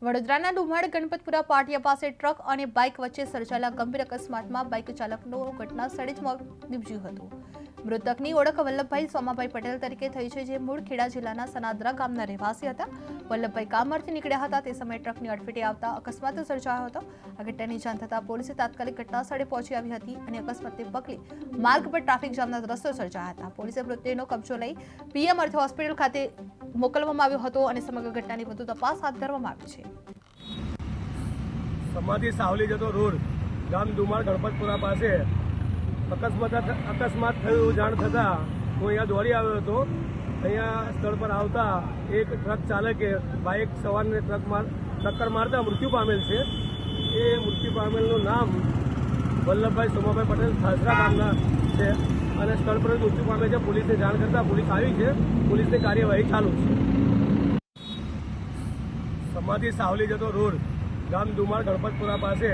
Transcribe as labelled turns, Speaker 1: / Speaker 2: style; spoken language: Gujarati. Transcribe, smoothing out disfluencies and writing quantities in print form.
Speaker 1: વડોદરાના ડુમાડ ગણપતપુરા પાટિયા પાસે ટ્રક અને બાઇક વચ્ચે સર્જાયેલા ગંભીર અકસ્માતમાં બાઇક ચાલકનું ઘટના સ્થળે જ મોત નીપજ્યું હતું। મૃતકની ઓળખ વલ્લભભાઈ સોમાભાઈ પટેલ તરીકે થઈ છે, જે મૂળ ખેડા જિલ્લાના સનાદરા ગામના રહેવાસી હતા। વલ્લભભાઈ કામ અર્થે નીકળ્યા હતા તે સમયે ટ્રકની અડફેટે આવતા અકસ્માત સર્જાયો હતો। આ ઘટનાની જાણ થતાં પોલીસે તાત્કાલિક ઘટના સ્થળે પહોંચી આવી હતી અને અકસ્માતને પગલે માર્ગ પર ટ્રાફિક જામના દ્રશ્યો સર્જાયા હતા। પોલીસે મૃતદેહનો કબજો લઈ પીએમ અર્થે હોસ્પિટલ ખાતે મોકલવામાં આવ્યો હતો અને સમગ્ર ઘટનાની વધુ તપાસ હાથ ધરવામાં આવી છે।
Speaker 2: સમાધિ સાવલી જતો રોડ ગામ ડુમાડ ગણપતપુરા પાસે અકસ્માત થયું જાણ થતાં હું અહીંયા દોડી આવ્યો હતો। અહીંયા સ્થળ પર આવતા એક ટ્રક ચાલકે બાઇક સવારને ટક્કર મારતા મૃત્યુ પામેલ છે। એ મૃત્યુ પામેલનું નામ વલ્લભભાઈ સોમાભાઈ પટેલ ખાસરા ગામના છે અને સ્થળ પર મૃત્યુ પામે છે। પોલીસને જાણ કરતાં પોલીસ આવી છે, પોલીસની કાર્યવાહી ચાલુ છે। સમાધિ સાવલી જતો રોડ ગામ ડુમાડ ગણપતપુરા પાસે